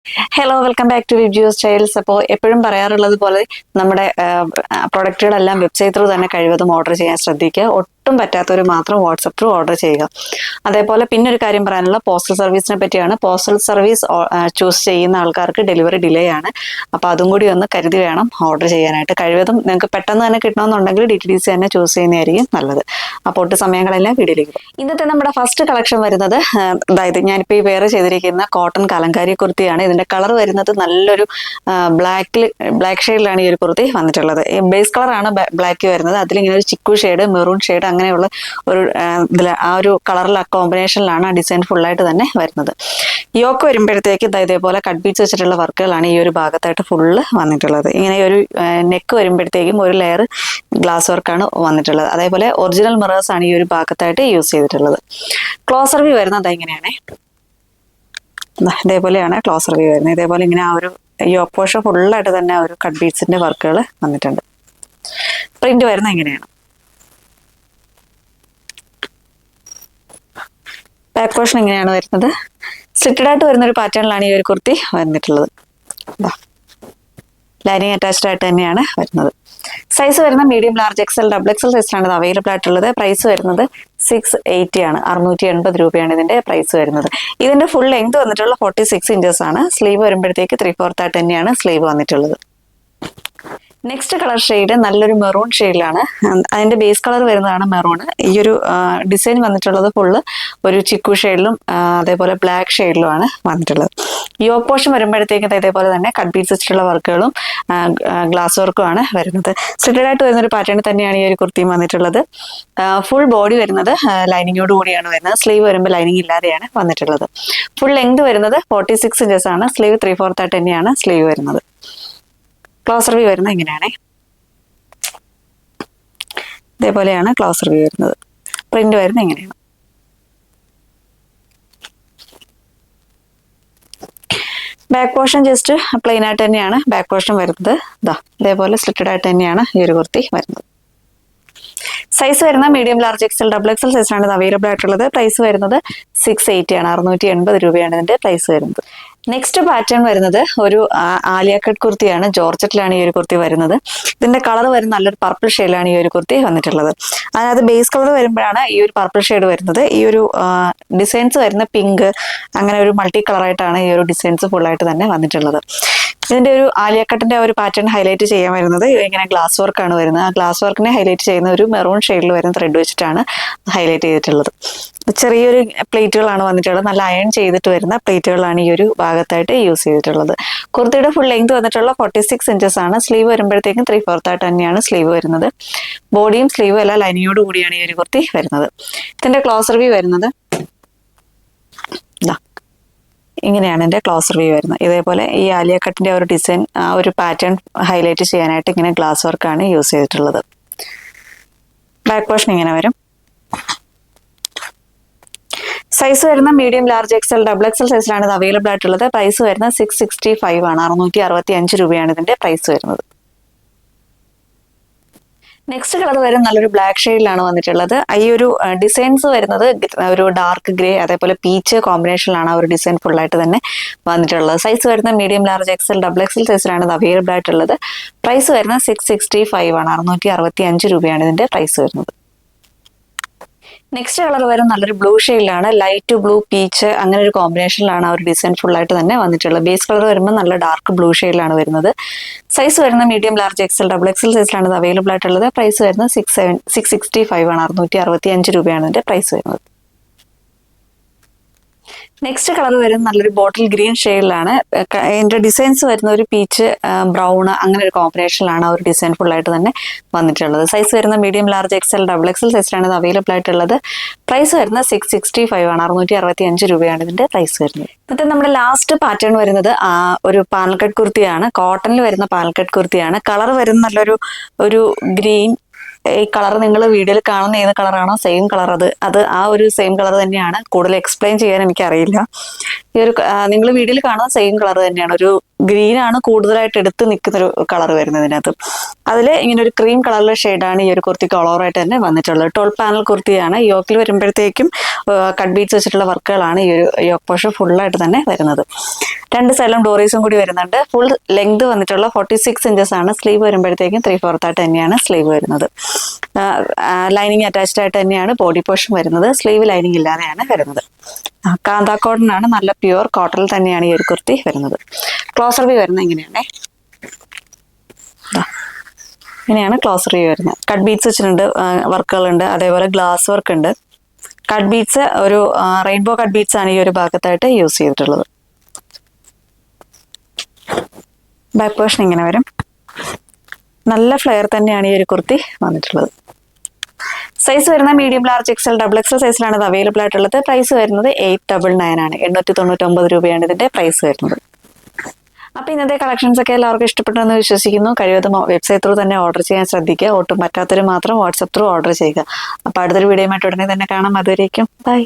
Hello, welcome back to Vibgyor styles. അപ്പോൾ എപ്പോഴും പറയാറുള്ളത് പോലെ നമ്മുടെ പ്രൊഡക്റ്റുകളെല്ലാം വെബ്സൈറ്റ് ത്രൂ തന്നെ കഴിവതും ഓർഡർ ചെയ്യാൻ ശ്രദ്ധിക്കുക. ഒട്ടും പറ്റാത്തവർ മാത്രം വാട്സപ്പ് ത്രൂ ഓർഡർ ചെയ്യുക. അതേപോലെ പിന്നെ ഒരു കാര്യം പറയാനുള്ള പോസ്റ്റൽ സർവീസിനെ പറ്റിയാണ്. പോസ്റ്റൽ സർവീസ് ചൂസ് ചെയ്യുന്ന ആൾക്കാർക്ക് ഡെലിവറി ഡിലേ ആണ്. അപ്പോൾ അതും കൂടി ഒന്ന് കരുതി വേണം ഓർഡർ ചെയ്യാനായിട്ട്. കഴിവതും നിങ്ങൾക്ക് പെട്ടെന്ന് തന്നെ കിട്ടണമെന്നുണ്ടെങ്കിൽ DTDC തന്നെ ചൂസ് ചെയ്യുന്നതായിരിക്കും നല്ലത്. അപ്പോൾ ഒട്ട് സമയങ്ങളെല്ലാം വീഡിയോയിലേക്ക്. ഇന്നത്തെ നമ്മുടെ ഫസ്റ്റ് കളക്ഷൻ വരുന്നത് അതായത് ഞാനിപ്പോൾ ഈ വേറെ ചെയ്തിരിക്കുന്ന കോട്ടൺ കലങ്കാരി കുർത്തിയാണ്. ഇതിന്റെ കളർ വരുന്നത് നല്ലൊരു ബ്ലാക്ക് ഷെയ്ഡിലാണ് ഈ ഒരു കുർത്തി വന്നിട്ടുള്ളത്. ബേസ് കളറാണ് ബ്ലാക്ക് വരുന്നത്. അതിലിങ്ങനെ ഒരു ചിക്കു ഷെയ്ഡ്, മെറൂൺ ഷെയ്ഡ് അങ്ങനെയുള്ള ഒരു ആ ഒരു കളറിൽ കോമ്പിനേഷനിലാണ് ആ ഡിസൈൻ ഫുള്ളായിട്ട് തന്നെ വരുന്നത്. യോക്ക് വരുമ്പോഴത്തേക്ക് ഇതേപോലെ കട്ട് ബീറ്റ്സ് വെച്ചിട്ടുള്ള വർക്കുകളാണ് ഈ ഒരു ഭാഗത്തായിട്ട് ഫുള്ള് വന്നിട്ടുള്ളത്. ഇങ്ങനെ ഒരു നെക്ക് വരുമ്പോഴത്തേക്കും ഒരു ലെയർ ഗ്ലാസ് വർക്കാണ് വന്നിട്ടുള്ളത്. അതേപോലെ ഒറിജിനൽ മിറേഴ്സ് ആണ് ഈ ഒരു ഭാഗത്തായിട്ട് യൂസ് ചെയ്തിട്ടുള്ളത്. ക്ലോസർ വ്യൂ വരുന്നത് ഇങ്ങനെയാണ്. ഇതേപോലെയാണ് ക്ലോസർ വ്യൂ വരുന്നത്. ഇതേപോലെ ഇങ്ങനെ ആ ഒരു യോക്ക് പോർഷൻ ഫുള്ളായിട്ട് തന്നെ ആ ഒരു കട്ട് ബീഡ്സിന്റെ വർക്കുകൾ വന്നിട്ടുണ്ട്. പ്രിന്റ് വരുന്നത് ഇങ്ങനെയാണ്. ബാക്ക് പോർഷൻ ഇങ്ങനെയാണ് വരുന്നത്. സ്ലിറ്റഡ് ആയിട്ട് വരുന്ന ഒരു പാറ്റേണിലാണ് ഈ ഒരു കുർത്തി വന്നിട്ടുള്ളത്. ലൈനിങ് അറ്റാച്ച്ഡ് ആയിട്ട് തന്നെയാണ് വരുന്നത്. സൈസ് വരുന്ന മീഡിയം, ലാർജ്, XL, XXL സൈസിലാണ് ഇത് അവൈലബിൾ ആയിട്ടുള്ളത്. പ്രൈസ് വരുന്നത് 680 ആണ്. 680 രൂപയാണ് ഇതിന്റെ പ്രൈസ് വരുന്നത്. ഇതിന്റെ ഫുൾ ലെങ്ത് വന്നിട്ടുള്ള 46 ഇഞ്ചസ് ആണ്. സ്ലീവ് വരുമ്പോഴത്തേക്ക് 3/4 ആയിട്ട് തന്നെയാണ് സ്ലീവ് വന്നിട്ടുള്ളത്. നെക്സ്റ്റ് കളർ ഷെയ്ഡ് നല്ലൊരു മെറൂൺ ഷെയ്ഡിലാണ്. അതിന്റെ ബേസ് കളർ വരുന്നതാണ് മെറൂൺ. ഈ ഒരു ഡിസൈൻ വന്നിട്ടുള്ളത് ഫുള്ള് ഒരു ചിക്കു ഷെയ്ഡിലും അതേപോലെ ബ്ലാക്ക് ഷെയ്ഡിലുമാണ് വന്നിട്ടുള്ളത്. യോക്ക് പോർഷൻ വരുമ്പോഴത്തേക്കും ഇതേപോലെ തന്നെ കട്ട് ബീഡ്സ് വെച്ചിട്ടുള്ള വർക്കുകളും ഗ്ലാസ് വർക്കും ആണ് വരുന്നത്. സ്ലിറ്റഡ് ആയിട്ട് വരുന്ന ഒരു പാറ്റേൺ തന്നെയാണ് ഈ ഒരു കുർത്തിയും വന്നിട്ടുള്ളത്. ഫുൾ ബോഡി വരുന്നത് ലൈനിങ്ങോട് കൂടിയാണ് വരുന്നത്. സ്ലീവ് വരുമ്പോൾ ലൈനിങ് ഇല്ലാതെയാണ് വന്നിട്ടുള്ളത്. ഫുൾ ലെങ്ത് വരുന്നത് 46 ഇഞ്ചസ് ആണ്. സ്ലീവ് 3/4 ആയിട്ട് തന്നെയാണ് സ്ലീവ് വരുന്നത്. ക്ലോസർ വ്യൂ വരുന്നത് ഇങ്ങനെയാണ്. ഇതേപോലെയാണ് ക്ലോസർ വ്യൂ വരുന്നത്. പ്രിന്റ് വരുന്നത് ഇങ്ങനെയാണ്. ബാക്ക് പോർഷൻ ജസ്റ്റ് പ്ലെയിൻ ആയിട്ട് തന്നെയാണ് ബാക്ക് പോർഷൻ വരുന്നത്. ഇതേപോലെ സ്ലിറ്റഡ് ആയിട്ട് തന്നെയാണ് ഈ ഒരു കുർത്തി വരുന്നത്. സൈസ് വരുന്ന മീഡിയം, ലാർജ്, XL, XXL സൈസിലാണ് ഇത് അവൈലബിൾ ആയിട്ടുള്ളത്. പ്രൈസ് വരുന്നത് 680 ആണ്. 680 രൂപയാണ് ഇതിന്റെ പ്രൈസ് വരുന്നത്. നെക്സ്റ്റ് പാറ്റേൺ വരുന്നത് ഒരു ആലിയ കട്ട് കുർത്തിയാണ്. ജോർജറ്റിലാണ് ഈ ഒരു കുർത്തി വരുന്നത്. ഇതിന്റെ കളർ വരുന്ന നല്ലൊരു പർപ്പിൾ ഷെയ്ഡിലാണ് ഈ ഒരു കുർത്തി വന്നിട്ടുള്ളത്. അതായത് ബേസ് കളർ വരുമ്പോഴാണ് ഈ ഒരു പർപ്പിൾ ഷെയ്ഡ് വരുന്നത്. ഈ ഒരു ഡിസൈൻസ് വരുന്ന പിങ്ക്, അങ്ങനെ ഒരു മൾട്ടി കളറായിട്ടാണ് ഈ ഒരു ഡിസൈൻസ് ഫുള്ളായിട്ട് തന്നെ വന്നിട്ടുള്ളത്. ഇതിന്റെ ഒരു ആലിയ കട്ടിന്റെ ഒരു പാറ്റേൺ ഹൈലൈറ്റ് ചെയ്യാൻ വരുന്നത് ഇങ്ങനെ ഗ്ലാസ് വർക്കാണ് വരുന്നത്. ആ ഗ്ലാസ് വർക്കിനെ ഹൈലൈറ്റ് ചെയ്യുന്ന ഒരു മെറൂൺ ഷെയ്ഡിൽ വരുന്ന ത്രെഡ് വെച്ചിട്ടാണ് ഹൈലൈറ്റ് ചെയ്തിട്ടുള്ളത്. ചെറിയൊരു പ്ലേറ്റുകളാണ് വന്നിട്ടുള്ളത്. നല്ല അയൺ ചെയ്തിട്ട് വരുന്ന പ്ലേറ്റുകളാണ് ഈ ഒരു ഭാഗത്തായിട്ട് യൂസ് ചെയ്തിട്ടുള്ളത്. കുർത്തിയുടെ ഫുൾ ലെങ്ത് വന്നിട്ടുള്ള 46 ഇഞ്ചസ് ആണ്. സ്ലീവ് വരുമ്പോഴത്തേക്കും 3/4 ആയിട്ട് തന്നെയാണ് സ്ലീവ് വരുന്നത്. ബോഡിയും സ്ലീവും എല്ലാം ലൈനിങ്ങോട് കൂടിയാണ് ഈ ഒരു കുർത്തി വരുന്നത്. ഇതിന്റെ ക്ലോസർ വ്യൂ വരുന്നത് ഇങ്ങനെയാണ്. എൻ്റെ ക്ലോസർ വ്യൂ വരുന്നത്. ഇതേപോലെ ഈ ആലിയ കട്ടിന്റെ ഒരു ഡിസൈൻ, ആ ഒരു പാറ്റേൺ ഹൈലൈറ്റ് ചെയ്യാനായിട്ട് ഇങ്ങനെ ഗ്ലാസ് വർക്കാണ് യൂസ് ചെയ്തിട്ടുള്ളത്. ബാക്ക് പോർഷൻ ഇങ്ങനെ വരും. സൈസ് വരുന്ന മീഡിയം, ലാർജ്, XL, XXL സൈസിലാണ് ഇത് അവൈലബിൾ ആയിട്ടുള്ളത്. പ്രൈസ് വരുന്നത് 665 ആണ്. 665 രൂപയാണ് ഇതിന്റെ പ്രൈസ് വരുന്നത്. നെക്സ്റ്റ് കളർ വരും നല്ലൊരു ബ്ലാക്ക് ഷെയ്ഡിലാണ് വന്നിട്ടുള്ളത്. ഈ ഒരു ഡിസൈൻസ് വരുന്നത് ഒരു ഡാർക്ക് ഗ്രേ, അതേപോലെ പീച്ച് കോമ്പിനേഷനിലാണ് ആ ഒരു ഡിസൈൻ ഫുള്ളായിട്ട് തന്നെ വന്നിട്ടുള്ളത്. സൈസ് വരുന്ന മീഡിയം, ലാർജ്, XL, XXL സൈസിലാണ് ഇത് അവൈലബിൾ ആയിട്ടുള്ളത്. പ്രൈസ് വരുന്നത് 665 ആണ്. 665 രൂപയാണ് ഇതിന്റെ പ്രൈസ് വരുന്നത്. നെക്സ്റ്റ് കളർ വരും നല്ലൊരു ബ്ലൂ ഷെയ്ഡിലാണ്. ലൈറ്റ് ബ്ലൂ, പീച്ച് അങ്ങനെ ഒരു കോമ്പിനേഷനിലാണ് ആ ഒരു ഡിസൈൻ ഫുള്ളായിട്ട് തന്നെ വന്നിട്ടുള്ളത്. ബേസ് കളർ വരുമ്പോൾ നല്ല ഡാർക്ക് ബ്ലൂ ഷെയ്ഡിലാണ് വരുന്നത്. സൈസ് വരുന്ന മീഡിയം, ലാർജ്, XL, XXL സൈസിലാണ് ഇത് അവൈലബിൾ ആയിട്ടുള്ളത്. പ്രൈസ് വരുന്നത് 665 ആണ്. 665 രൂപയാണ് ഇതിന്റെ പ്രൈസ് വരുന്നത്. നെക്സ്റ്റ് കളർ വരുന്നത് നല്ലൊരു ബോട്ടിൽ ഗ്രീൻ ഷെയ്ഡിലാണ്. ഇതിന്റെ ഡിസൈൻസ് വരുന്ന ഒരു പീച്ച്, ബ്രൗൺ അങ്ങനെ ഒരു കോമ്പിനേഷനിലാണ് ആ ഒരു ഡിസൈൻ ഫുള്ളായിട്ട് തന്നെ വന്നിട്ടുള്ളത്. സൈസ് വരുന്ന മീഡിയം, ലാർജ്, XL, XXL സൈസിലാണ് ഇത് അവൈലബിൾ ആയിട്ടുള്ളത്. പ്രൈസ് വരുന്നത് 665 ആണ്. 665 രൂപയാണ് ഇതിന്റെ പ്രൈസ് വരുന്നത്. ഇന്നത്തെ നമ്മുടെ ലാസ്റ്റ് പാറ്റേൺ വരുന്നത് ഒരു പാനൽ കട്ട് കുർത്തിയാണ്. കോട്ടണിൽ വരുന്ന പാനൽ കട്ട് കുർത്തിയാണ്. കളർ വരുന്ന നല്ലൊരു ഗ്രീൻ. ഈ കളർ നിങ്ങൾ വീഡിയോയിൽ കാണുന്ന ഏത് കളറാണോ സെയിം കളർ അത് ആ ഒരു സെയിം കളർ തന്നെയാണ്. കൂടുതൽ എക്സ്പ്ലെയിൻ ചെയ്യാൻ എനിക്കറിയില്ല. ഈ ഒരു നിങ്ങൾ വീഡിയോയിൽ കാണുന്ന സെയിം കളർ തന്നെയാണ്. ഒരു ഗ്രീൻ ആണ് കൂടുതലായിട്ട് എടുത്ത് നിൽക്കുന്ന ഒരു കളർ വരുന്നതിനകത്ത്. അതിൽ ഇങ്ങനെ ഒരു ക്രീം കളറിലെ ഷെയ്ഡാണ് ഈ ഒരു കുർത്തിക്ക് ഓൾ ഓവറായിട്ട് തന്നെ വന്നിട്ടുള്ളത്. 12 പാനൽ കുർത്തിയാണ്. യോക്കിൽ വരുമ്പോഴത്തേക്കും കട്ട് ബീഡ്സ് വെച്ചിട്ടുള്ള വർക്കുകളാണ് ഈ ഒരു യോക്ക് പോർഷൻ ഫുള്ളായിട്ട് തന്നെ വരുന്നത്. രണ്ട് സൈഡിലും ഡോറീസും കൂടി വരുന്നുണ്ട്. ഫുൾ ലെങ്ത് വന്നിട്ടുള്ള 46 ഇഞ്ചസ് ആണ്. സ്ലീവ് വരുമ്പോഴത്തേക്കും 3/4 ആയിട്ട് തന്നെയാണ് സ്ലീവ് വരുന്നത്. ലൈനിങ് അറ്റാച്ച്ഡ് ആയിട്ട് തന്നെയാണ് ബോഡി പോർഷൻ വരുന്നത്. സ്ലീവ് ലൈനിങ് ഇല്ലാതെയാണ് വരുന്നത്. കാന്ത കോട്ടൺ ആണ്, നല്ല പ്യുവർ കോട്ടണിൽ തന്നെയാണ് ഈ ഒരു കുർത്തി വരുന്നത്. ക്ലോസർ വ്യൂ വരുന്നത് ഇങ്ങനെയാണേ. ഇങ്ങനെയാണ് ക്ലോസർ വ്യൂ വരുന്നത്. കട്ട് ബീഡ്സ് വെച്ചിട്ടുണ്ട്, വർക്കുകളുണ്ട്, അതേപോലെ ഗ്ലാസ് വർക്ക് ഉണ്ട്. കട്ട് ബീഡ്സ് ഒരു റെയിൻബോ കട്ട് ബീഡ്സ് ആണ് ഈ ഒരു ഭാഗത്തായിട്ട് യൂസ് ചെയ്തിട്ടുള്ളത്. ബാക്ക് പോർഷൻ ഇങ്ങനെ വരും. നല്ല ഫ്ലെയർ തന്നെയാണ് ഈ ഒരു കുർത്തി വന്നിട്ടുള്ളത്. സൈസ് വരുന്ന medium, large, XL, double XL സൈസിലാണ് ഇത് അവൈലബിൾ ആയിട്ടുള്ളത്. പ്രൈസ് വരുന്നത് 899 ആണ്. 899 രൂപയാണ് ഇതിന്റെ പ്രൈസ് വരുന്നത്. അപ്പൊ ഇന്നത്തെ കളക്ഷൻസ് ഒക്കെ എല്ലാവർക്കും ഇഷ്ടപ്പെട്ടെന്ന് വിശ്വസിക്കുന്നു. കഴിവതും വെബ്സൈറ്റ് ത്രൂ തന്നെ ഓർഡർ ചെയ്യാൻ ശ്രദ്ധിക്കുക. ഒട്ടും പറ്റാത്തവർ മാത്രം വാട്സപ്പ് ത്രൂ ഓർഡർ ചെയ്യുക. അപ്പൊ അടുത്തൊരു വീഡിയോയുമായിട്ട് ഉടനെ തന്നെ കാണാം. അതുവരേക്കും ബൈ.